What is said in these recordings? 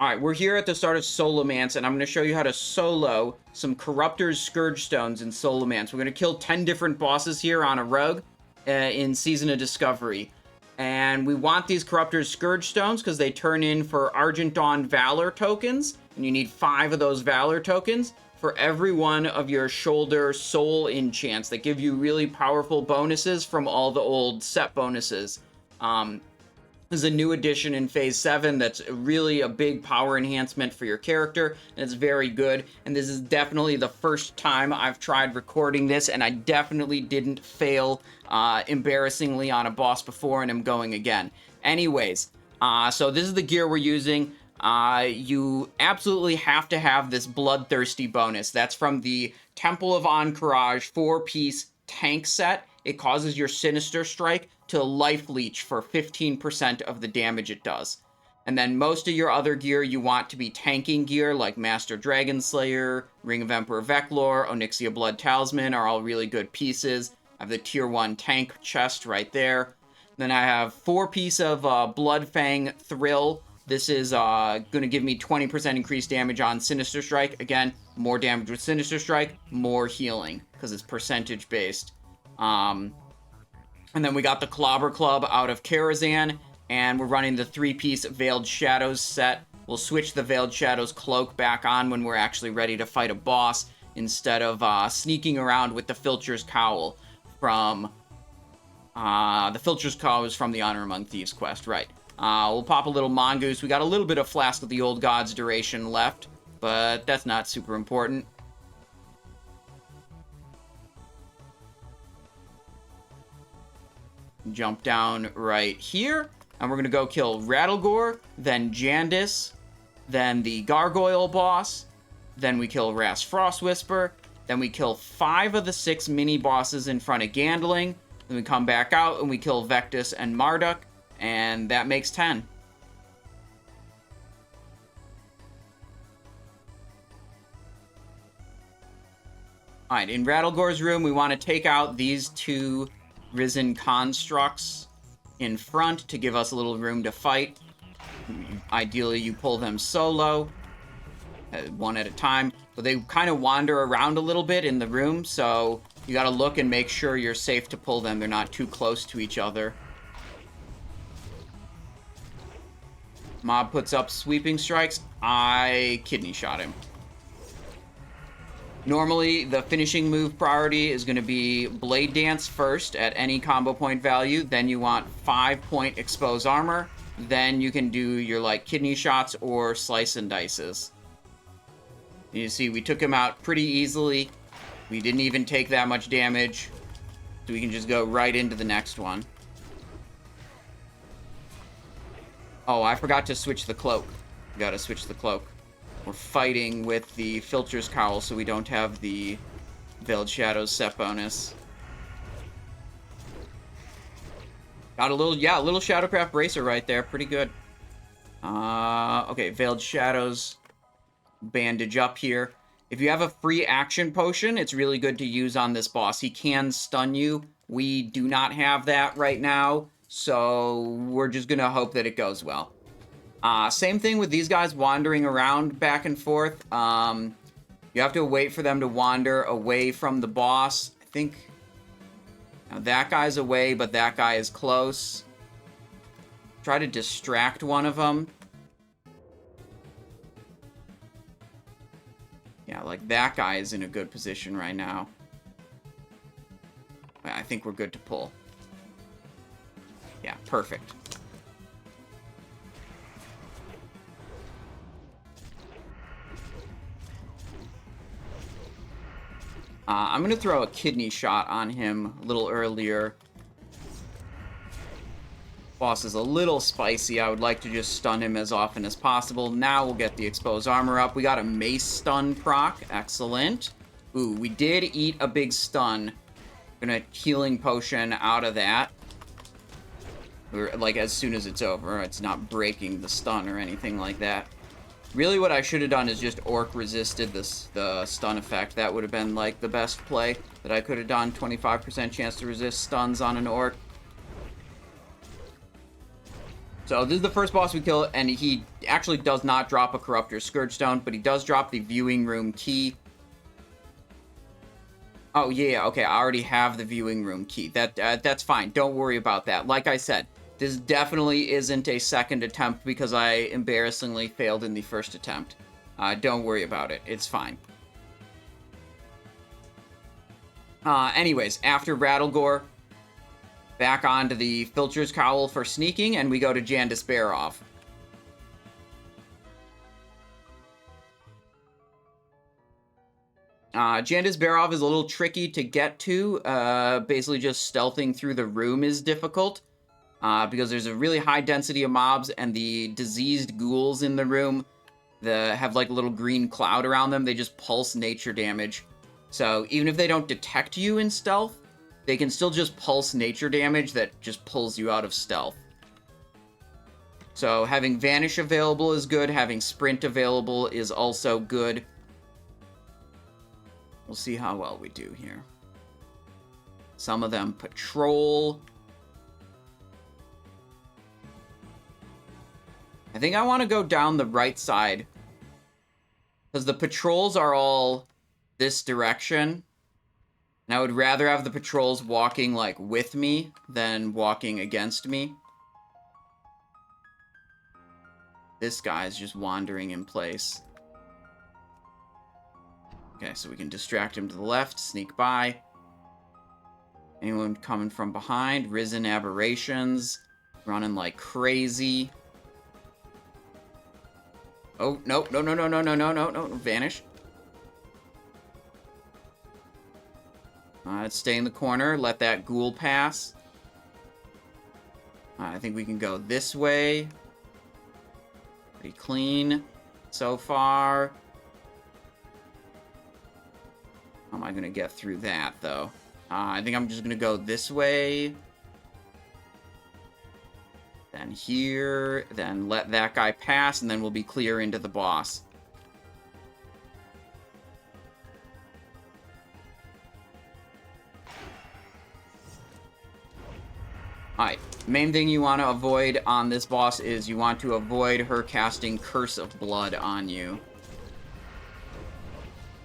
Alright, we're here at the start of Scholomance, and I'm going to show you how to solo some Corruptor's Scourgestones in Scholomance. We're going to kill 10 different bosses here on a rogue in Season of Discovery. And we want these Corruptor's Scourgestones because they turn in for Argent Dawn Valor tokens, and you need 5 of those Valor tokens for every one of your shoulder soul enchants that give you really powerful bonuses from all the old set bonuses. This is a new addition in Phase 7 that's really a big power enhancement for your character, and it's very good. And this is definitely the first time I've tried recording this, and I definitely didn't fail embarrassingly on a boss before, and I'm going again. Anyways, so this is the gear we're using. You absolutely have to have this Bloodthirsty bonus. That's from the Temple of Encourage 4-piece tank set. It causes your Sinister Strike to life leech for 15% of the damage it does. And then most of your other gear you want to be tanking gear, like Master Dragon Slayer, Ring of Emperor Vectlore, Onyxia Blood Talisman are all really good pieces. I have the Tier 1 tank chest right there. Then I have 4-piece of Bloodfang Thrill. This is going to give me 20% increased damage on Sinister Strike. Again, more damage with Sinister Strike, more healing, because it's percentage based. And then we got the Clobber Club out of Karazhan, and we're running the 3-piece Veiled Shadows set. We'll switch the Veiled Shadows cloak back on when we're actually ready to fight a boss, instead of sneaking around with the Filcher's Cowl from... the Filcher's Cowl is from the Honor Among Thieves quest, right. We'll pop a little Mongoose. We got a little bit of Flask of the Old Gods duration left, but that's not super important. Jump down right here, and we're gonna go kill Rattlegore, then Jandice, then the Gargoyle boss, then we kill Ras Frostwhisper, then we kill 5 of the 6 mini bosses in front of Gandling, then we come back out and we kill Vectus and Marduk, and that makes 10. Alright, in Rattlegore's room, we want to take out these 2 Risen Constructs in front to give us a little room to fight. Ideally, you pull them solo, one at a time. But they kind of wander around a little bit in the room, so you gotta look and make sure you're safe to pull them. They're not too close to each other. Mob puts up sweeping strikes. I kidney shot him. Normally, the finishing move priority is going to be Blade Dance first at any combo point value. Then you want 5-point Expose Armor. Then you can do your, like, kidney shots or Slice and Dices. You see, we took him out pretty easily. We didn't even take that much damage. So we can just go right into the next one. Oh, I forgot to switch the cloak. Gotta switch the cloak. We're fighting with the Filcher's Cowl, so we don't have the Veiled Shadows set bonus. Got a little, yeah, a little Shadowcraft Bracer right there. Pretty good. Okay, Veiled Shadows bandage up here. If you have a free action potion, it's really good to use on this boss. He can stun you. We do not have that right now, so we're just gonna hope that it goes well. Same thing with these guys wandering around back and forth. You have to wait for them to wander away from the boss. I think that guy's away, but that guy is close. Try to distract one of them. Yeah, like that guy is in a good position right now. I think we're good to pull. Yeah, perfect. I'm going to throw a kidney shot on him a little earlier. Boss is a little spicy. I would like to just stun him as often as possible. Now we'll get the Expose Armor up. We got a Mace Stun proc. Excellent. Ooh, we did eat a big stun. Gonna Healing Potion out of that. Or, like, as soon as it's over. It's not breaking the stun or anything like that. Really, what I should have done is just Orc resisted the stun effect. That would have been, like, the best play that I could have done. 25% chance to resist stuns on an Orc. So this is the first boss we kill, and he actually does not drop a Corruptor's Scourgestone, but he does drop the Viewing Room key. Oh, yeah, okay, I already have the Viewing Room key. That's fine. Don't worry about that. Like I said, this definitely isn't a second attempt because I embarrassingly failed in the first attempt. Don't worry about it. It's fine. Anyways, after Rattlegore, back onto the Filcher's Cowl for sneaking, and we go to Jandice Barov. Jandice Barov is a little tricky to get to. Basically just stealthing through the room is difficult. Because there's a really high density of mobs, and the diseased ghouls in the room that have like a little green cloud around them, they just pulse nature damage. So even if they don't detect you in stealth, they can still just pulse nature damage that just pulls you out of stealth. So having Vanish available is good, having Sprint available is also good. We'll see how well we do here. Some of them patrol. I think I want to go down the right side, because the patrols are all this direction, and I would rather have the patrols walking, like, with me than walking against me. This guy's just wandering in place. Okay, so we can distract him to the left, sneak by. Anyone coming from behind? Risen Aberrations, running like crazy. Oh, no, no, no, no, no, no, no, no, no, vanish. Let's stay in the corner, let that ghoul pass. I think we can go this way. Pretty clean so far. How am I going to get through that, though? I think I'm just going to go this way. Then here, then let that guy pass, and then we'll be clear into the boss. Alright, main thing you want to avoid on this boss is you want to avoid her casting Curse of Blood on you.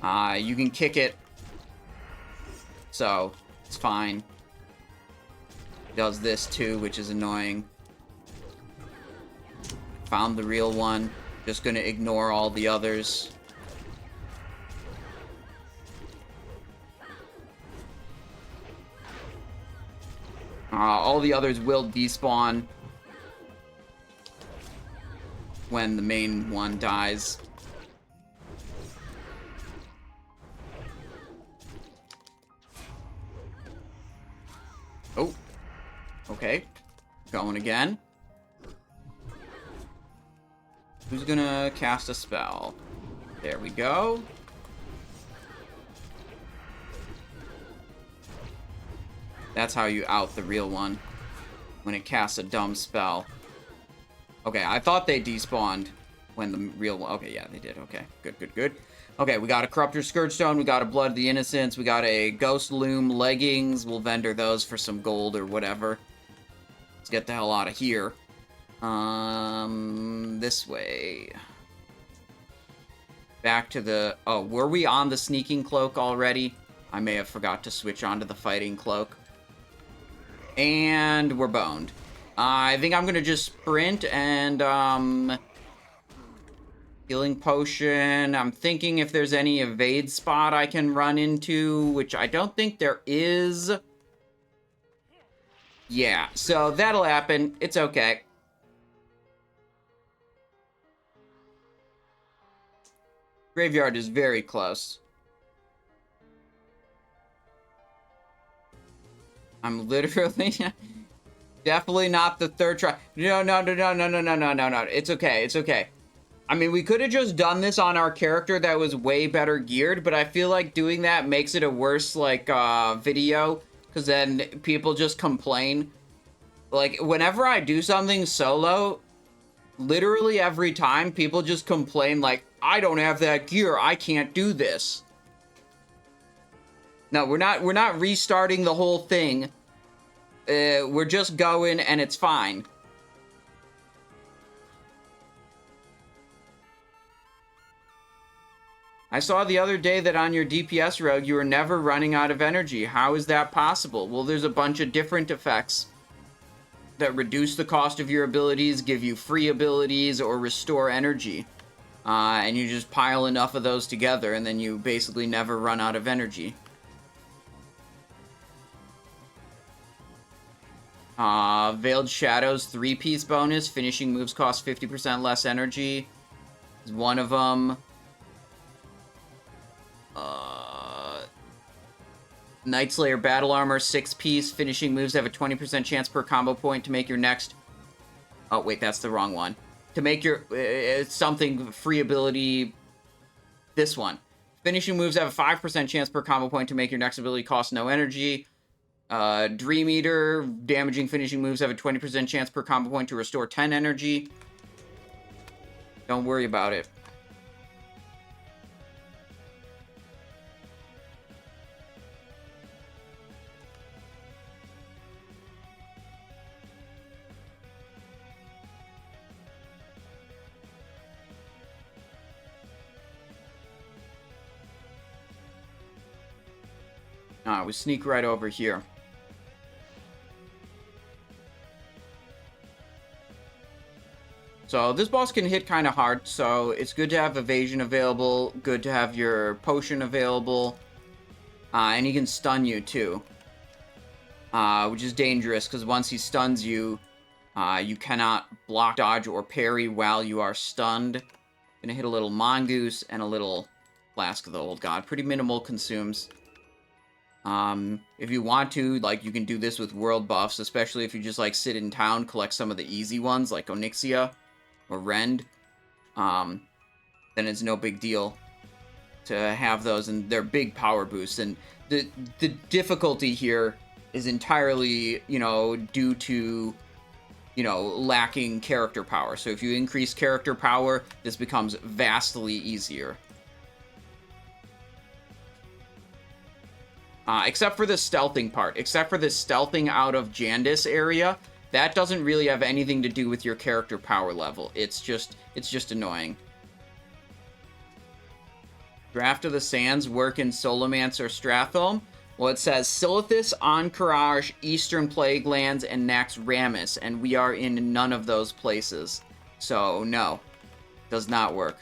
You can kick it, so it's fine. Does this too, which is annoying. Found the real one. Just gonna ignore all the others. All the others will despawn when the main one dies. Oh. Okay. Going again. Who's gonna cast a spell? There we go. That's how you out the real one. When it casts a dumb spell. Okay, I thought they despawned when the real one... Okay, yeah, they did. Okay, good, good, good. Okay, we got a Corruptor's Scourgestone, we got a Blood of the Innocents, we got a Ghost Loom leggings. We'll vendor those for some gold or whatever. Let's get the hell out of here. This way. Back to the... Oh, were we on the Sneaking Cloak already? I may have forgot to switch onto the Fighting Cloak. And we're boned. I think I'm gonna just sprint and, Healing Potion. I'm thinking if there's any evade spot I can run into, which I don't think there is. Yeah, so that'll happen. It's okay. Graveyard is very close. I'm literally definitely not the third try. No, no, no, no, no, no, no, no, no, no. It's okay. It's okay. I mean, we could have just done this on our character that was way better geared, but I feel like doing that makes it a worse, like, video, because then people just complain. Like, whenever I do something solo, literally every time, people just complain, like, I don't have that gear, I can't do this. No, we're not restarting the whole thing. We're just going, and it's fine. I saw the other day that on your DPS rogue, you were never running out of energy. How is that possible? Well, there's a bunch of different effects that reduce the cost of your abilities, give you free abilities, or restore energy. And you just pile enough of those together, and then you basically never run out of energy. Veiled Shadows 3-piece bonus. Finishing moves cost 50% less energy. Is one of them. Nightslayer Battle Armor 6-piece. Finishing moves have a 20% chance per combo point to make your next... Oh, wait, that's the wrong one. To make your... something free ability... This one. Finishing moves have a 5% chance per combo point to make your next ability cost no energy. Dream Eater, damaging finishing moves have a 20% chance per combo point to restore 10 energy. Don't worry about it. We sneak right over here. So this boss can hit kind of hard, so it's good to have evasion available, good to have your potion available, and he can stun you too, which is dangerous because once he stuns you, you cannot block, dodge, or parry while you are stunned. Gonna hit a little Mongoose and a little Flask of the Old God. Pretty minimal consumes. If you want to, like, you can do this with world buffs, especially if you just, like, sit in town, collect some of the easy ones, like Onyxia or Rend. Then it's no big deal to have those, and they're big power boosts. And the difficulty here is entirely, you know, due to, you know, lacking character power. So if you increase character power, this becomes vastly easier. Except for the stealthing part. Except for the stealthing out of Jandice area. That doesn't really have anything to do with your character power level. It's just annoying. Draft of the Sands work in Scholomance or Stratholme. Well, it says Silithus, Ahn'Qiraj, Eastern Plaguelands, and Naxxramas, and we are in none of those places. So, no. Does not work.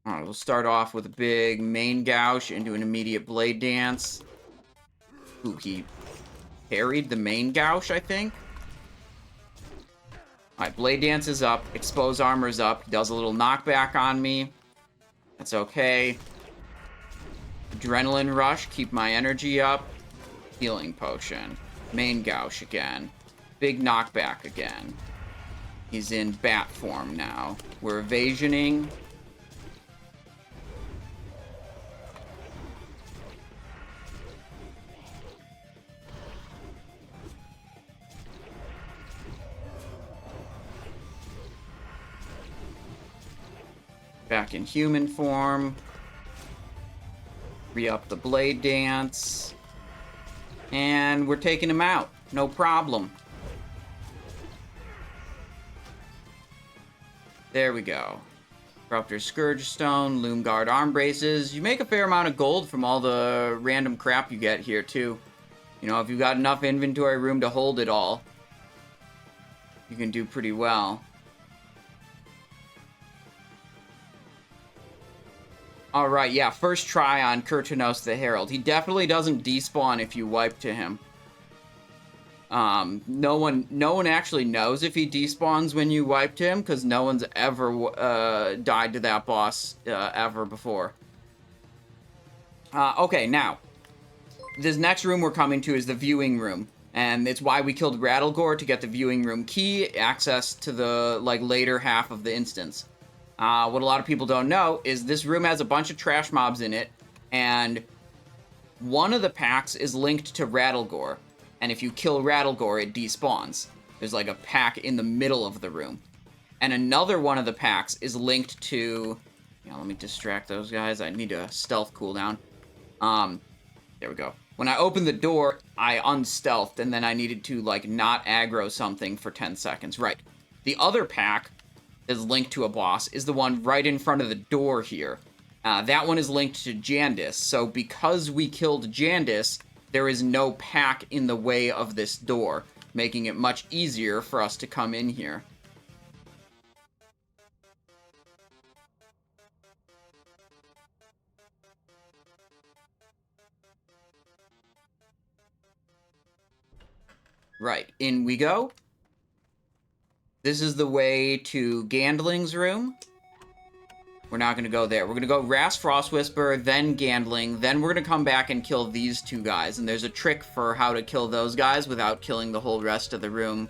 Alright, we'll start off with a big main gouge into an immediate blade dance. Ooh, he parried the main gouge, I think. Alright, blade dance is up. Expose armor is up. He does a little knockback on me. That's okay. Adrenaline rush, keep my energy up. Healing potion. Main gouge again. Big knockback again. He's in bat form now. We're evasioning. Back in human form. Re-up the blade dance. And we're taking him out. No problem. There we go. Corruptor Scourgestone, Loomguard arm braces. You make a fair amount of gold from all the random crap you get here, too. You know, if you've got enough inventory room to hold it all, you can do pretty well. Alright, yeah, first try on Kirtonos the Herald. He definitely doesn't despawn if you wipe to him. No one actually knows if he despawns when you wipe to him, because no one's ever died to that boss ever before. Okay, now, this next room we're coming to is the viewing room. And it's why we killed Rattlegore, to get the viewing room key, access to the, like, later half of the instance. What a lot of people don't know is this room has a bunch of trash mobs in it, and one of the packs is linked to Rattlegore, and if you kill Rattlegore, it despawns. There's like a pack in the middle of the room. And another one of the packs is linked to... You know, let me distract those guys. I need a stealth cooldown. There we go. When I opened the door, I unstealthed, and then I needed to, like, not aggro something for 10 seconds. Right. The other pack is linked to a boss is the one right in front of the door here. That one is linked to Jandice, so because we killed Jandice, there is no pack in the way of this door, making it much easier for us to come in here. Right, in we go. This is the way to Gandling's room. We're not going to go there. We're going to go Ras Frostwhisper, then Gandling, then we're going to come back and kill these two guys. And there's a trick for how to kill those guys without killing the whole rest of the room.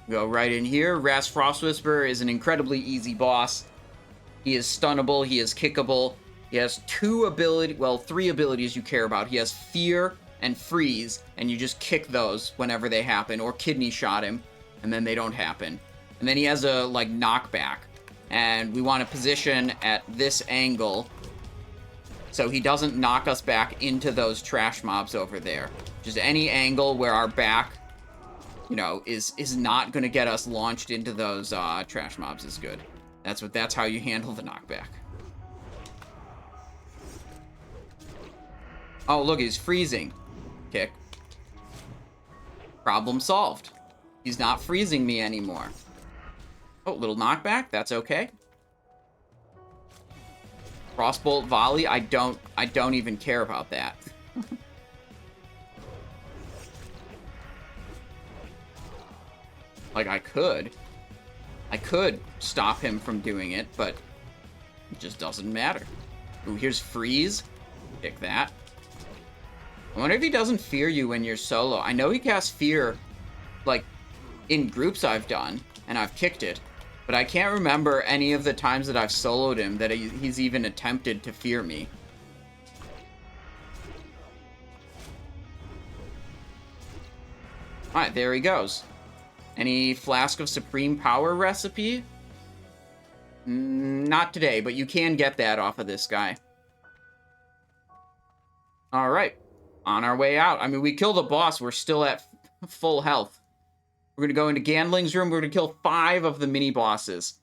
Go right in here. Ras Frostwhisper is an incredibly easy boss. He is stunnable, he is kickable. He has three abilities you care about. He has Fear and Freeze, and you just kick those whenever they happen, or Kidney Shot him, and then they don't happen. And then he has a, knockback, and we want to position at this angle so he doesn't knock us back into those trash mobs over there. Just any angle where our back, is not going to get us launched into those trash mobs is good. That's how you handle the knockback. Oh, look, he's freezing. Kick. Problem solved. He's not freezing me anymore. Oh, little knockback. That's okay. Crossbolt volley. I don't even care about that. I could stop him from doing it, but it just doesn't matter. Ooh, here's freeze. Kick that. I wonder if he doesn't fear you when you're solo. I know he casts fear, in groups I've done, and I've kicked it, but I can't remember any of the times that I've soloed him that he's even attempted to fear me. Alright, there he goes. Any Flask of Supreme Power recipe? Not today, but you can get that off of this guy. Alright. On our way out. I mean, we killed a boss. We're still at full health. We're going to go into Gandling's room. We're going to kill 5 of the mini-bosses.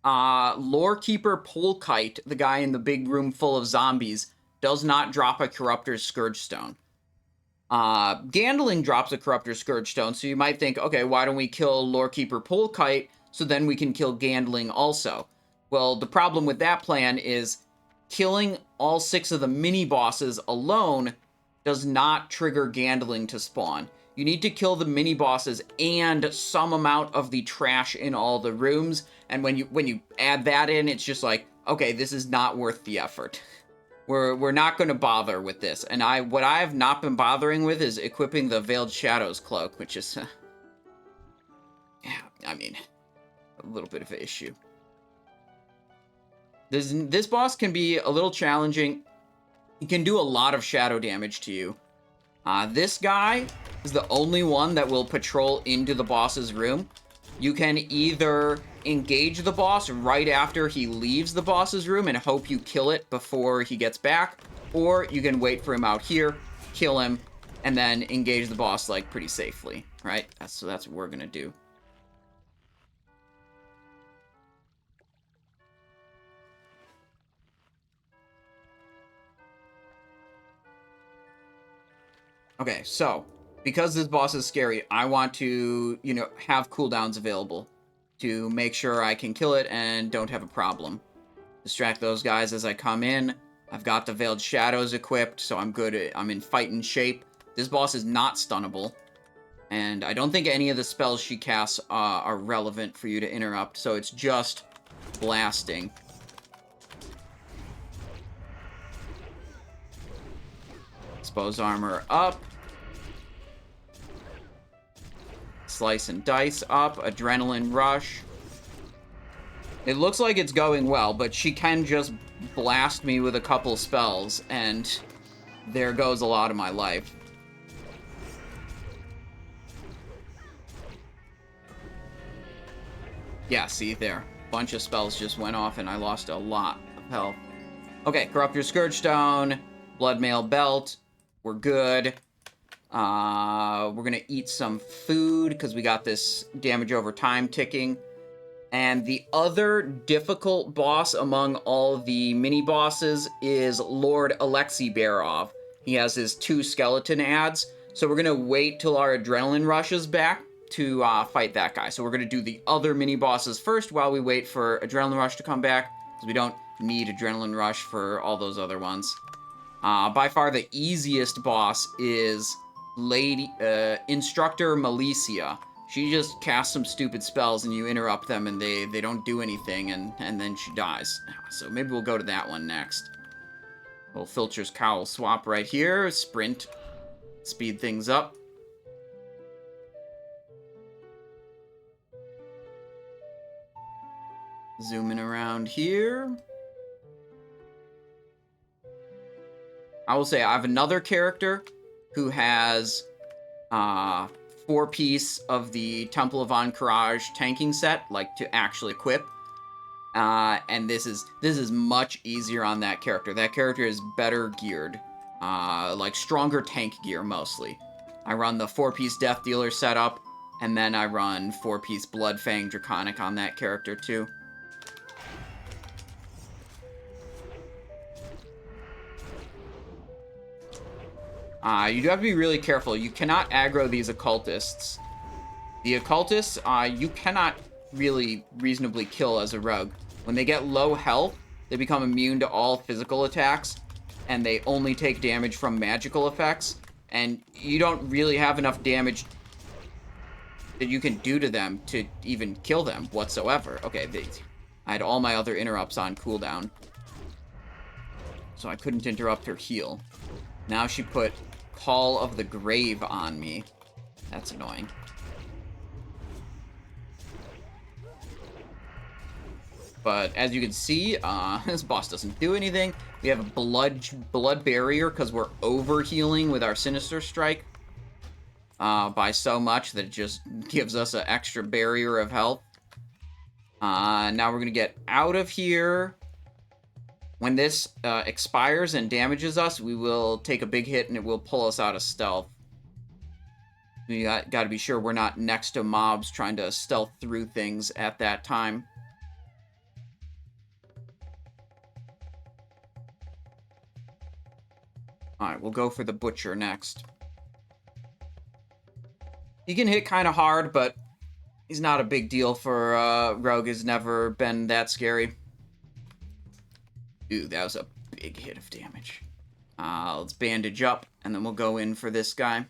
Lorekeeper Polkite, the guy in the big room full of zombies, does not drop a Corruptor's Scourgestone. Gandling drops a Corruptor's Scourgestone, so you might think, okay, why don't we kill Lorekeeper Polkite so then we can kill Gandling also? Well, the problem with that plan is killing all 6 of the mini-bosses alone does not trigger Gandling to spawn. You need to kill the mini-bosses and some amount of the trash in all the rooms, and when you add that in, it's just like, okay, this is not worth the effort. We're not going to bother with this, and what I have not been bothering with is equipping the Veiled Shadows cloak, which is, a little bit of an issue. This boss can be a little challenging. He can do a lot of shadow damage to you. This guy is the only one that will patrol into the boss's room. You can either engage the boss right after he leaves the boss's room and hope you kill it before he gets back, or you can wait for him out here, kill him, and then engage the boss, pretty safely, right? So that's what we're gonna do. Okay, so, because this boss is scary, I want to, have cooldowns available to make sure I can kill it and don't have a problem. Distract those guys as I come in. I've got the Veiled Shadows equipped, so I'm good. I'm in fighting shape. This boss is not stunnable, and I don't think any of the spells she casts are relevant for you to interrupt, so it's just blasting. Expose armor up. Slice and dice up. Adrenaline rush. It looks like it's going well, but she can just blast me with a couple spells, and there goes a lot of my life. Yeah, see, there. Bunch of spells just went off, and I lost a lot of health. Okay, Corruptor's Scourgestone. Bloodmail Belt. We're good. We're gonna eat some food because we got this damage over time ticking. And the other difficult boss among all the mini-bosses is Lord Alexi Barov. He has his 2 skeleton ads, so we're going to wait till our adrenaline rushes back to fight that guy. So we're going to do the other mini-bosses first while we wait for adrenaline rush to come back, because we don't need adrenaline rush for all those other ones. By far the easiest boss is Instructor Malicia. She just casts some stupid spells and you interrupt them and they don't do anything and then she dies. So maybe we'll go to that one next. Little Filcher's Cowl swap right here. Sprint. Speed things up. Zooming around here. I will say I have another character who has 4-piece of the Temple of Encourage tanking set, like to actually equip. And this is much easier on that character. That character is better geared, like stronger tank gear mostly. I run the 4-piece Death Dealer setup, and then I run 4-piece Bloodfang Draconic on that character too. You do have to be really careful. You cannot aggro these occultists. The occultists, you cannot really reasonably kill as a rogue. When they get low health, they become immune to all physical attacks, and they only take damage from magical effects, and you don't really have enough damage that you can do to them to even kill them whatsoever. Okay, I had all my other interrupts on cooldown, so I couldn't interrupt her heal. Now she put Call of the Grave on me. That's annoying. But as you can see, this boss doesn't do anything. We have a blood barrier because we're over healing with our Sinister Strike by so much that it just gives us an extra barrier of health. Now we're gonna get out of here. When this expires and damages us, we will take a big hit and it will pull us out of stealth. We got to be sure we're not next to mobs trying to stealth through things at that time. Alright, we'll go for the Butcher next. He can hit kind of hard, but he's not a big deal for Rogue. Has never been that scary. Ooh, that was a big hit of damage. Let's bandage up, and then we'll go in for this guy.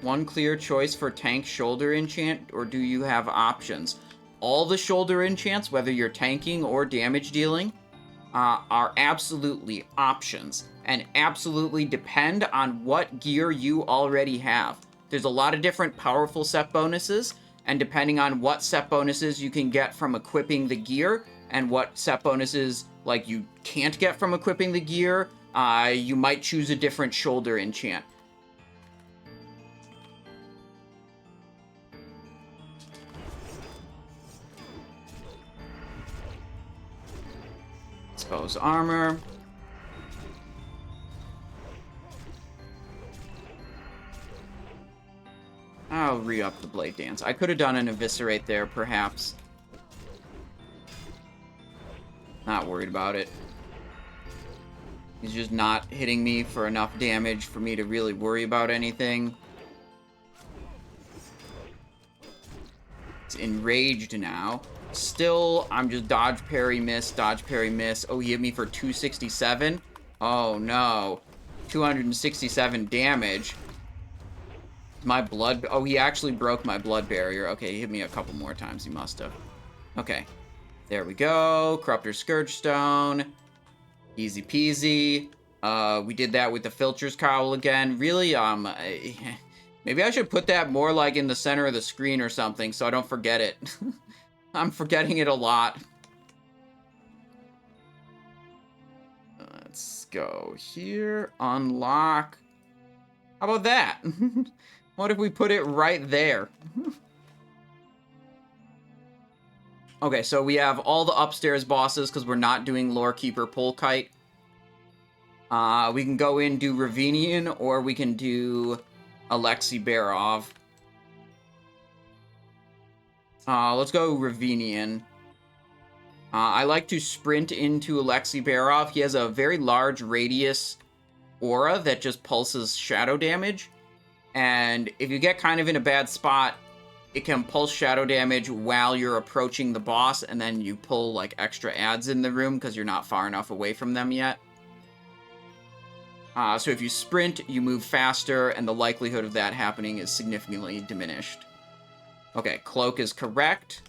One clear choice for tank shoulder enchant, or do you have options? All the shoulder enchants, whether you're tanking or damage dealing, are absolutely options, and absolutely depend on what gear you already have. There's a lot of different powerful set bonuses, and depending on what set bonuses you can get from equipping the gear, and what set bonuses like you can't get from equipping the gear, you might choose a different shoulder enchant. Expose armor. I'll re-up the Blade Dance. I could have done an Eviscerate there, perhaps. Not worried about it. He's just not hitting me for enough damage for me to really worry about anything. It's enraged now. Still, I'm just dodge, parry, miss, dodge, parry, miss. Oh, he hit me for 267? Oh, no. 267 damage. My blood... Oh, he actually broke my blood barrier. Okay, he hit me a couple more times. He must have. Okay. There we go. Corruptor Scourgestone. Easy peasy. We did that with the Filcher's Cowl again. Really, maybe I should put that more, like, in the center of the screen or something so I don't forget it. I'm forgetting it a lot. Let's go here. Unlock. How about that? What if we put it right there? Okay, so we have all the upstairs bosses because we're not doing Lorekeeper Polkite. We can go in, do Ravenian, or we can do Alexi Barov. Let's go Ravenian. I like to sprint into Alexi Barov. He has a very large radius aura that just pulses shadow damage. And if you get kind of in a bad spot, it can pulse shadow damage while you're approaching the boss, and then you pull, like, extra adds in the room because you're not far enough away from them yet. So if you sprint, you move faster, and the likelihood of that happening is significantly diminished. Okay, Cloak is correct.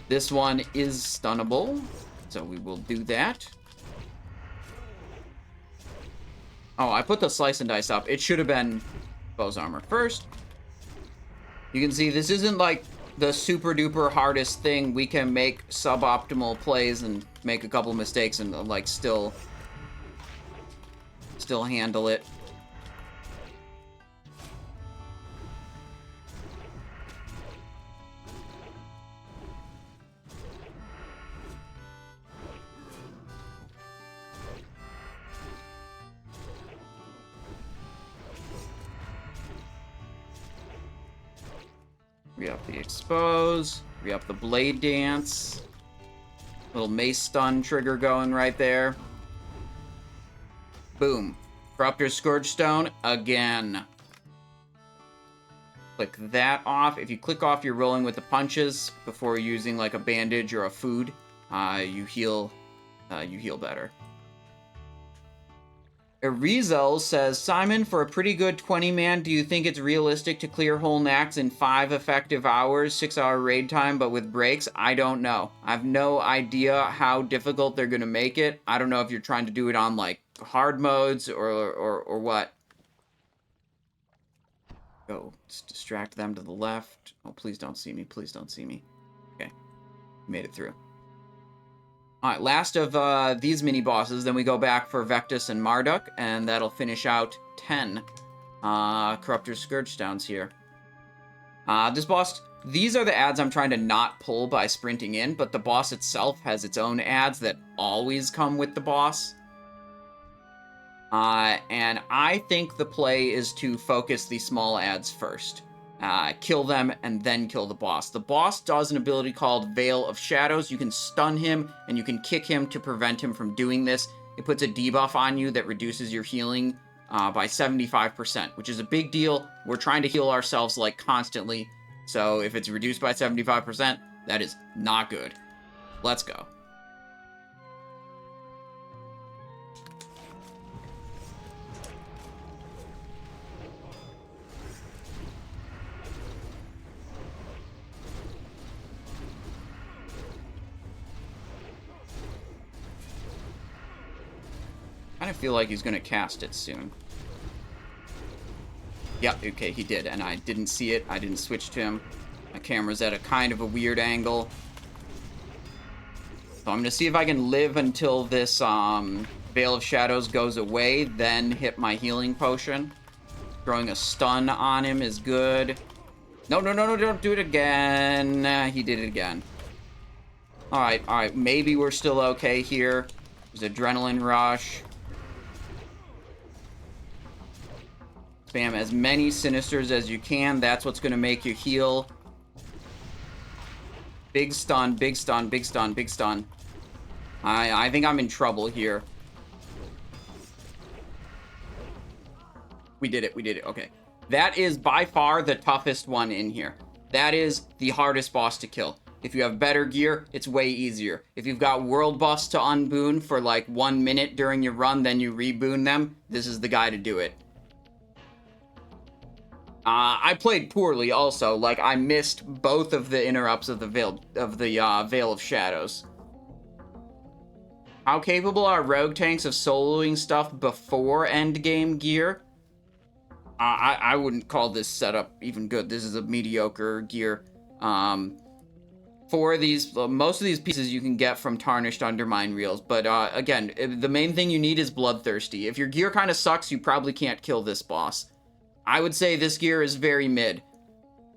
This one is stunnable, so we will do that. Oh, I put the Slice and Dice up. It should have been Bow's Armor first. You can see this isn't like the super duper hardest thing. We can make suboptimal plays and make a couple mistakes and like still handle it. Re-up the Expose. Re-up the Blade Dance. Little Mace Stun trigger going right there. Boom. Corruptor's Scourgestone again. Click that off. If you click off, you're rolling with the punches before using like a bandage or a food. You heal better. Erizel says, Simon, for a pretty good 20-man, do you think it's realistic to clear whole Nax in 5 effective hours, 6-hour raid time, but with breaks? I don't know. I have no idea how difficult they're going to make it. I don't know if you're trying to do it on, like, hard modes or what. Go. Let's distract them to the left. Oh, please don't see me. Please don't see me. Okay. Made it through. Alright, last of these mini-bosses, then we go back for Vectus and Marduk, and that'll finish out 10 Corruptor's Scourgestones here. This boss, these are the adds I'm trying to not pull by sprinting in, but the boss itself has its own adds that always come with the boss. And I think the play is to focus the small adds first. Kill them, and then kill the boss. The boss does an ability called Veil of Shadows. You can stun him, and you can kick him to prevent him from doing this. It puts a debuff on you that reduces your healing by 75%, which is a big deal. We're trying to heal ourselves, like, constantly. So if it's reduced by 75%, that is not good. Let's go. I kind of feel like he's going to cast it soon. Yeah, okay, he did, and I didn't see it. I didn't switch to him. My camera's at a kind of a weird angle. So I'm going to see if I can live until this Veil of Shadows goes away, then hit my healing potion. Throwing a stun on him is good. No, don't do it again. He did it again. Alright, maybe we're still okay here. There's Adrenaline Rush. Spam as many Sinisters as you can. That's what's going to make you heal. Big stun, big stun, big stun, big stun. I think I'm in trouble here. We did it, okay. That is by far the toughest one in here. That is the hardest boss to kill. If you have better gear, it's way easier. If you've got world buffs to unboon for like 1 minute during your run, then you reboon them, this is the guy to do it. I played poorly also. Like, I missed both of the interrupts of the Veil of Shadows. How capable are rogue tanks of soloing stuff before endgame gear? I wouldn't call this setup even good. This is a mediocre gear. 4 of these, most of these pieces you can get from Tarnished Undermine Reels, but again, the main thing you need is Bloodthirsty. If your gear kind of sucks, you probably can't kill this boss. I would say this gear is very mid.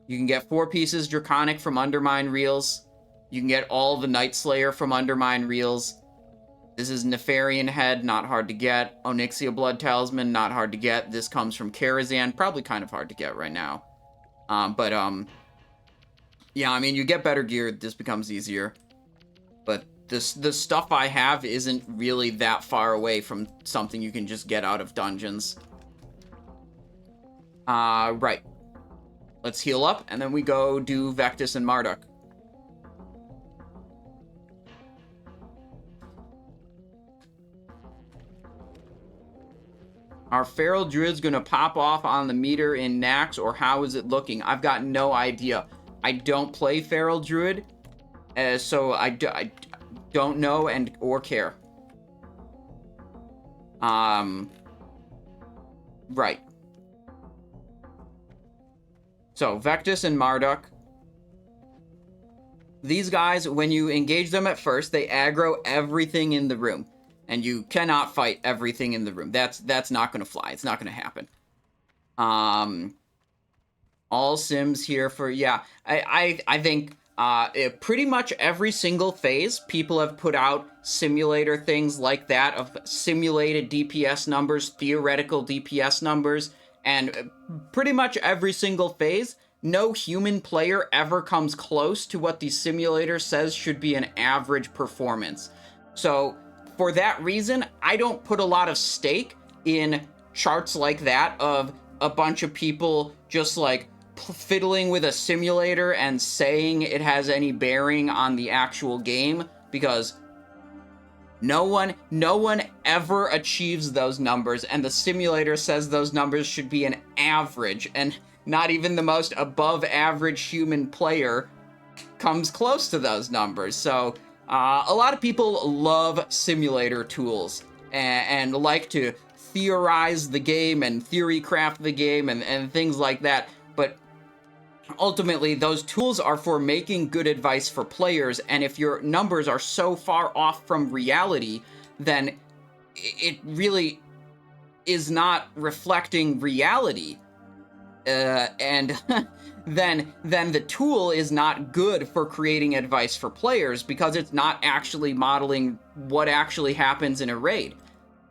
You can get 4 pieces Draconic from Undermine Reels. You can get all the Night Slayer from Undermine Reels. This is Nefarian Head, not hard to get. Onyxia Blood Talisman, not hard to get. This comes from Karazhan, probably kind of hard to get right now. Yeah, I mean, you get better gear, this becomes easier. But the stuff I have isn't really that far away from something you can just get out of dungeons. Right. Let's heal up, and then we go do Vectus and Marduk. Are Feral Druids gonna pop off on the meter in Nax, or how is it looking? I've got no idea. I don't play Feral Druid, so I don't know or care. Right. So, Vectus and Marduk. These guys, when you engage them at first, they aggro everything in the room. And you cannot fight everything in the room. That's not going to fly. It's not going to happen. All Sims here for... Yeah, I think pretty much every single phase, people have put out simulator things like that of simulated DPS numbers, theoretical DPS numbers, and pretty much every single phase, no human player ever comes close to what the simulator says should be an average performance. So... for that reason, I don't put a lot of stake in charts like that of a bunch of people just like fiddling with a simulator and saying it has any bearing on the actual game, because no one ever achieves those numbers, and the simulator says those numbers should be an average, and not even the most above average human player comes close to those numbers. So a lot of people love simulator tools and like to theorize the game and theory craft the game and things like that. But ultimately, those tools are for making good advice for players. And if your numbers are so far off from reality, then it really is not reflecting reality. And then the tool is not good for creating advice for players, because it's not actually modeling what actually happens in a raid.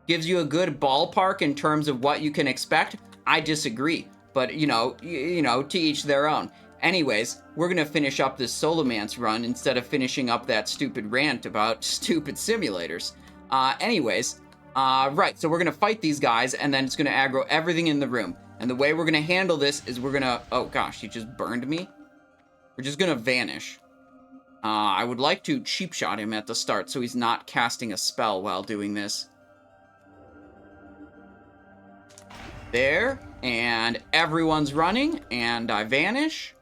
Gives you a good ballpark in terms of what you can expect. I disagree, but you know, to each their own. Anyways, we're gonna finish up this Scholomance run instead of finishing up that stupid rant about stupid simulators. Right, so we're gonna fight these guys, and then it's gonna aggro everything in the room. And the way we're going to handle this is we're going to... Oh, gosh, he just burned me. We're just going to vanish. I would like to cheap shot him at the start so he's not casting a spell while doing this. There. And everyone's running. And I vanish.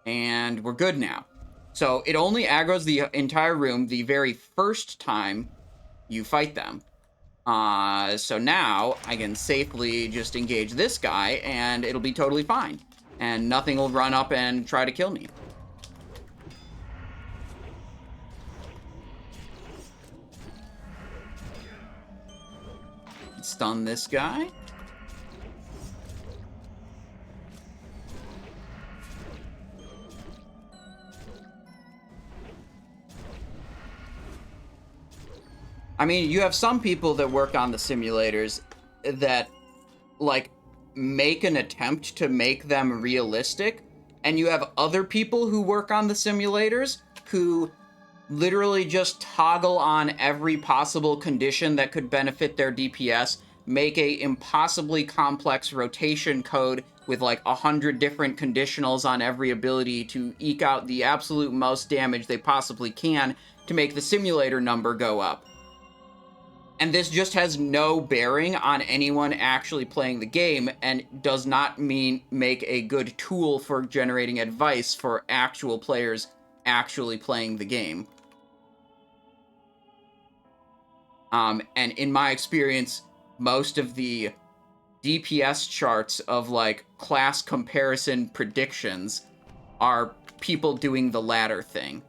And we're good now. So it only aggroes the entire room the very first time you fight them. So now I can safely just engage this guy, and it'll be totally fine. And nothing will run up and try to kill me. Stun this guy. I mean, you have some people that work on the simulators that, like, make an attempt to make them realistic, and you have other people who work on the simulators who literally just toggle on every possible condition that could benefit their DPS, make a impossibly complex rotation code with like 100 different conditionals on every ability to eke out the absolute most damage they possibly can to make the simulator number go up. And this just has no bearing on anyone actually playing the game, and does not make a good tool for generating advice for actual players actually playing the game. And in my experience, most of the DPS charts of, like, class comparison predictions are people doing the latter thing.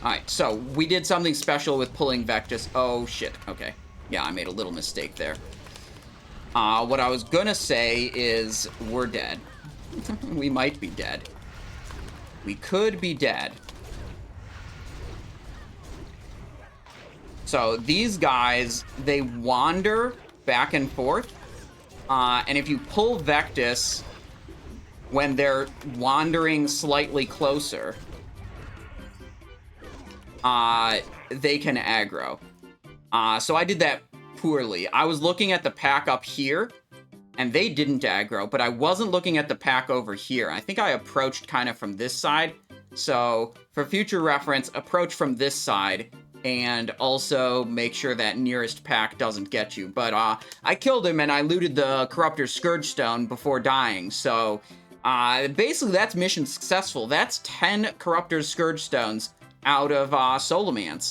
Alright, so we did something special with pulling Vectus. Oh, shit. Okay. Yeah, I made a little mistake there. What I was gonna say is we're dead. We might be dead. We could be dead. So these guys, they wander back and forth. And if you pull Vectus when they're wandering slightly closer, they can aggro. So I did that poorly. I was looking at the pack up here, and they didn't aggro, but I wasn't looking at the pack over here. I think I approached kind of from this side. So for future reference, approach from this side, and also make sure that nearest pack doesn't get you. But I killed him, and I looted the Corruptor's Scourgestone before dying, so basically that's mission successful. That's 10 Corruptor's Scourgestones out of Scholomance.